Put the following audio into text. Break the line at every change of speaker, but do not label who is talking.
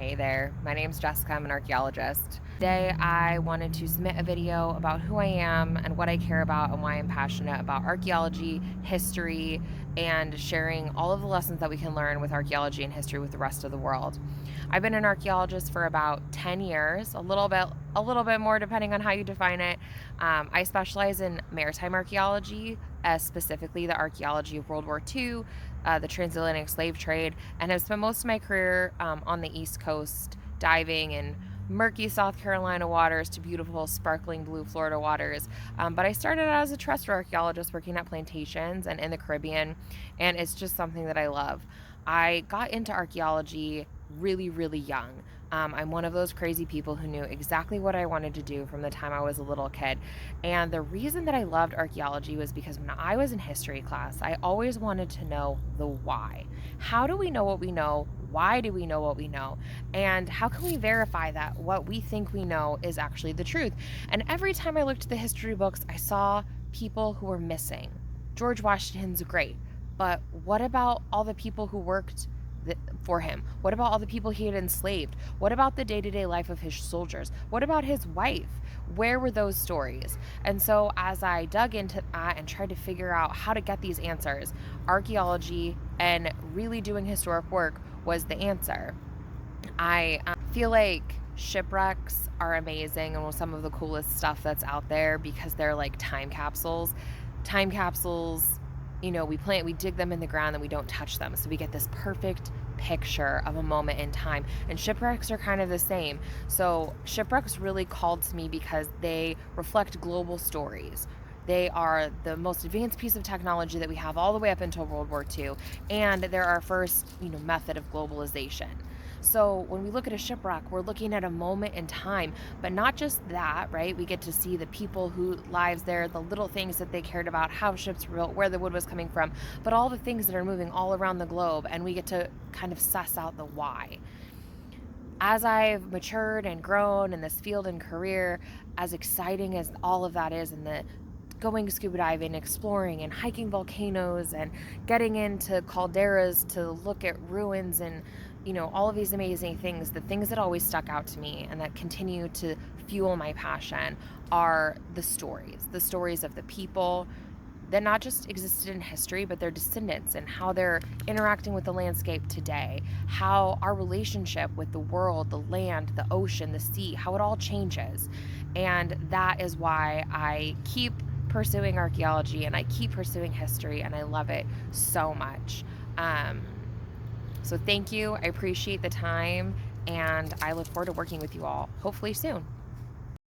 Hey there, my name's Jessica. I'm an archaeologist. Today, I wanted to submit a video about who I am and what I care about and why I'm passionate about archaeology, history, and sharing all of the lessons that we can learn with archaeology and history with the rest of the world. I've been an archaeologist for about 10 years, a little bit more depending on how you define it. I specialize in maritime archaeology, specifically the archaeology of World War II, the transatlantic slave trade, and have spent most of my career on the East Coast diving in murky South Carolina waters to beautiful, sparkling blue Florida waters. But I started out as a terrestrial archaeologist working at plantations and in the Caribbean, and it's just something that I love. I got into archaeology really, really young. I'm one of those crazy people who knew exactly what I wanted to do from the time I was a little kid. And the reason that I loved archaeology was because when I was in history class, I always wanted to know the why. How do we know what we know? Why do we know what we know? And how can we verify that what we think we know is actually the truth? And every time I looked at the history books, I saw people who were missing. George Washington's great, but what about all the people who worked for him? What about all the people he had enslaved? What about the day to day life of his soldiers? What about his wife? Where were those stories? And so, as I dug into that and tried to figure out how to get these answers, archaeology and really doing historic work was the answer. I feel like shipwrecks are amazing and some of the coolest stuff that's out there because they're like time capsules. Time capsules, we dig them in the ground and we don't touch them. So we get this perfect picture of a moment in time. And shipwrecks are kind of the same. So shipwrecks really called to me because they reflect global stories. They are the most advanced piece of technology that we have all the way up until World War II, and they're our first, method of globalization. So when we look at a shipwreck, we're looking at a moment in time, but not just that, right? We get to see the people who lives there, the little things that they cared about, how ships were built, where the wood was coming from, but all the things that are moving all around the globe, and we get to kind of suss out the why. As I've matured and grown in this field and career, as exciting as all of that is, and the going scuba diving, exploring, and hiking volcanoes, and getting into calderas to look at ruins, and all of these amazing things, the things that always stuck out to me and that continue to fuel my passion are the stories of the people that not just existed in history, but their descendants and how they're interacting with the landscape today, how our relationship with the world, the land, the ocean, the sea, how it all changes. And that is why I keep pursuing archaeology and I keep pursuing history, and I love it so much. Um, so thank you. I appreciate the time, and I look forward to working with you all hopefully soon.